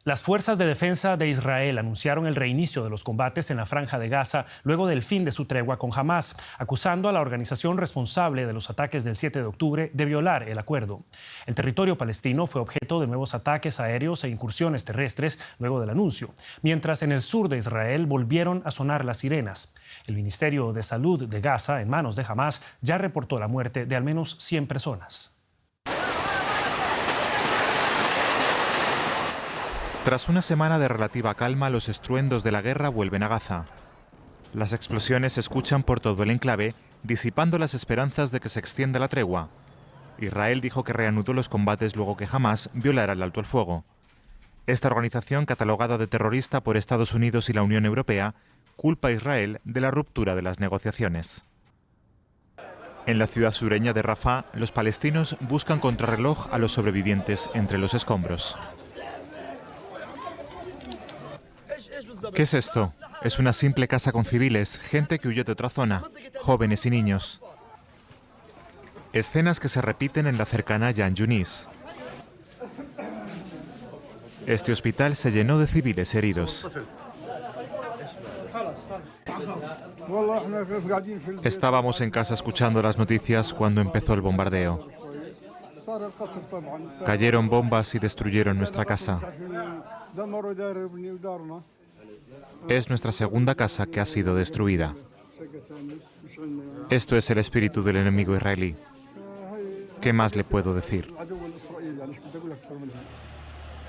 Las fuerzas de defensa de Israel anunciaron el reinicio de los combates en la Franja de Gaza luego del fin de su tregua con Hamás, acusando a la organización responsable de los ataques del 7 de octubre de violar el acuerdo. El territorio palestino fue objeto de nuevos ataques aéreos e incursiones terrestres luego del anuncio, mientras en el sur de Israel volvieron a sonar las sirenas. El Ministerio de Salud de Gaza, en manos de Hamás, ya reportó la muerte de al menos 100 personas. Tras una semana de relativa calma, los estruendos de la guerra vuelven a Gaza. Las explosiones se escuchan por todo el enclave, disipando las esperanzas de que se extienda la tregua. Israel dijo que reanudó los combates luego que Hamás violara el alto el fuego. Esta organización, catalogada de terrorista por Estados Unidos y la Unión Europea, culpa a Israel de la ruptura de las negociaciones. En la ciudad sureña de Rafah, los palestinos buscan contrarreloj a los sobrevivientes entre los escombros. ¿Qué es esto? Es una simple casa con civiles, gente que huyó de otra zona, jóvenes y niños. Escenas que se repiten en la cercana Khan Yunis. Este hospital se llenó de civiles heridos. Estábamos en casa escuchando las noticias cuando empezó el bombardeo. Cayeron bombas y destruyeron nuestra casa. Es nuestra segunda casa que ha sido destruida. Esto es el espíritu del enemigo israelí. ¿Qué más le puedo decir?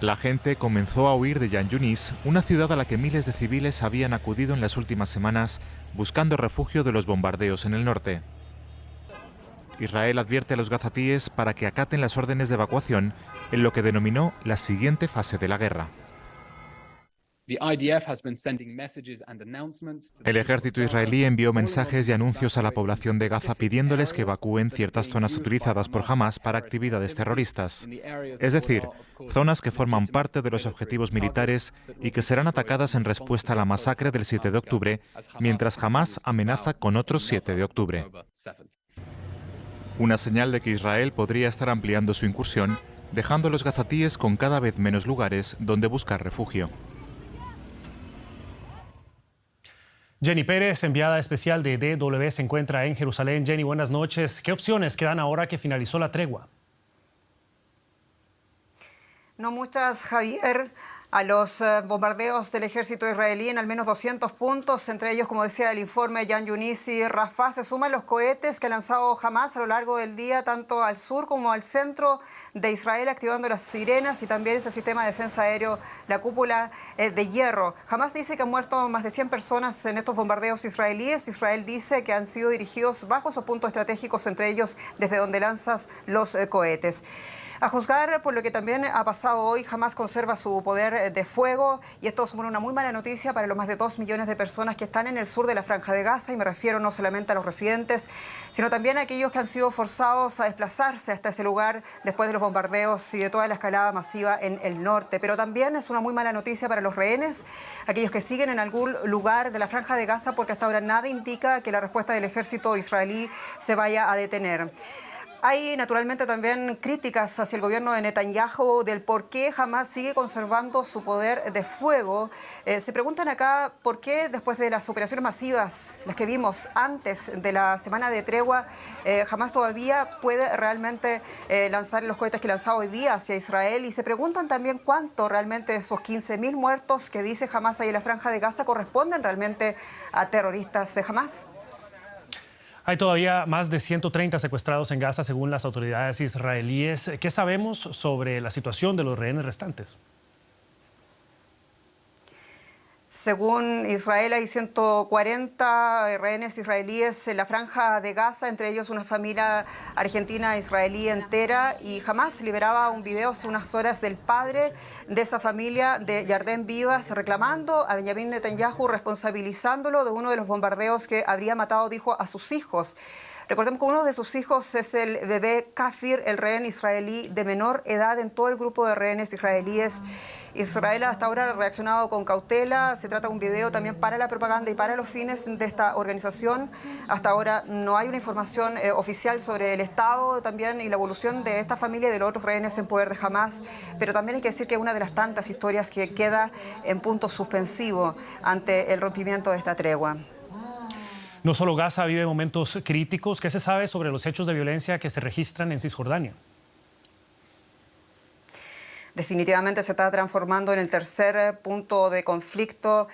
La gente comenzó a huir de Khan Yunis, una ciudad a la que miles de civiles habían acudido en las últimas semanas buscando refugio de los bombardeos en el norte. Israel advierte a los gazatíes para que acaten las órdenes de evacuación en lo que denominó la siguiente fase de la guerra. El ejército israelí envió mensajes y anuncios a la población de Gaza pidiéndoles que evacúen ciertas zonas utilizadas por Hamás para actividades terroristas. Es decir, zonas que forman parte de los objetivos militares y que serán atacadas en respuesta a la masacre del 7 de octubre, mientras Hamás amenaza con otros 7 de octubre. Una señal de que Israel podría estar ampliando su incursión, dejando a los gazatíes con cada vez menos lugares donde buscar refugio. Jenny Pérez, enviada especial de DW, se encuentra en Jerusalén. Jenny, buenas noches. ¿Qué opciones quedan ahora que finalizó la tregua? No muchas, Javier. A los bombardeos del ejército israelí en al menos 200 puntos, entre ellos, como decía el informe, Khan Yunis y Rafah, se suman los cohetes que ha lanzado Hamás a lo largo del día, tanto al sur como al centro de Israel, activando las sirenas y también ese sistema de defensa aéreo, la cúpula de hierro. Hamás dice que han muerto más de 100 personas en estos bombardeos israelíes. Israel dice que han sido dirigidos bajo esos puntos estratégicos, entre ellos desde donde lanzas los cohetes. A juzgar por lo que también ha pasado hoy, Hamás conserva su poder de fuego y esto supone una muy mala noticia para los más de 2 millones de personas que están en el sur de la Franja de Gaza, y me refiero no solamente a los residentes, sino también a aquellos que han sido forzados a desplazarse hasta ese lugar después de los bombardeos y de toda la escalada masiva en el norte. Pero también es una muy mala noticia para los rehenes, aquellos que siguen en algún lugar de la Franja de Gaza, porque hasta ahora nada indica que la respuesta del ejército israelí se vaya a detener. Hay naturalmente también críticas hacia el gobierno de Netanyahu del por qué Hamás sigue conservando su poder de fuego. Se preguntan acá por qué después de las operaciones masivas, las que vimos antes de la semana de tregua, Hamás todavía puede realmente lanzar los cohetes que lanzaba hoy día hacia Israel. Y se preguntan también cuánto realmente de esos 15.000 muertos que dice Hamás ahí en la Franja de Gaza corresponden realmente a terroristas de Hamás. Hay todavía más de 130 secuestrados en Gaza, según las autoridades israelíes. ¿Qué sabemos sobre la situación de los rehenes restantes? Según Israel, hay 140 rehenes israelíes en la Franja de Gaza, entre ellos una familia argentina-israelí entera, y Hamás liberaba un video hace unas horas del padre de esa familia, de Yarden Vivas, reclamando a Benjamín Netanyahu, responsabilizándolo de uno de los bombardeos que habría matado, dijo, a sus hijos. Recordemos que uno de sus hijos es el bebé Kafir, el rehén israelí de menor edad en todo el grupo de rehenes israelíes. Israel hasta ahora ha reaccionado con cautela. Se trata de un video también para la propaganda y para los fines de esta organización. Hasta ahora no hay una información oficial sobre el estado también y la evolución de esta familia y de los otros rehenes en poder de Hamás. Pero también hay que decir que es una de las tantas historias que queda en punto suspensivo ante el rompimiento de esta tregua. No solo Gaza vive momentos críticos. ¿Qué se sabe sobre los hechos de violencia que se registran en Cisjordania? Definitivamente se está transformando en el tercer punto de conflicto.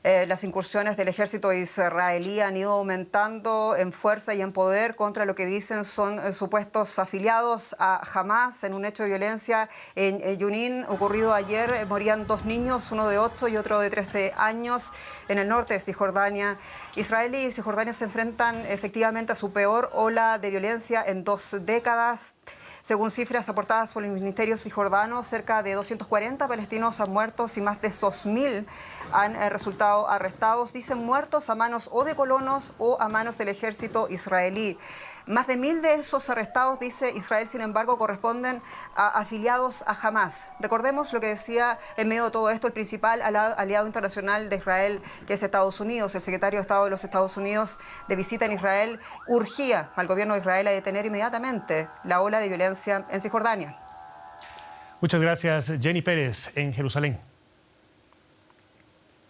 Las incursiones del ejército israelí han ido aumentando en fuerza y en poder contra lo que dicen son supuestos afiliados a Hamás en un hecho de violencia en Junín ocurrido ayer. Morían 2 niños, uno de 8 y otro de 13 años en el norte de Cisjordania. Israel y Cisjordania se enfrentan efectivamente a su peor ola de violencia en 2 décadas. Según cifras aportadas por el Ministerio cisjordano, cerca de 240 palestinos han muerto y más de 2.000 han resultado arrestados. Dicen muertos a manos o de colonos o a manos del ejército israelí. Más de 1.000 de esos arrestados, dice Israel, sin embargo, corresponden a afiliados a Hamás. Recordemos lo que decía en medio de todo esto el principal aliado internacional de Israel, que es Estados Unidos. El secretario de Estado de los Estados Unidos, de visita en Israel, urgía al gobierno de Israel a detener inmediatamente la ola de violencia en Cisjordania. Muchas gracias, Jenny Pérez, en Jerusalén.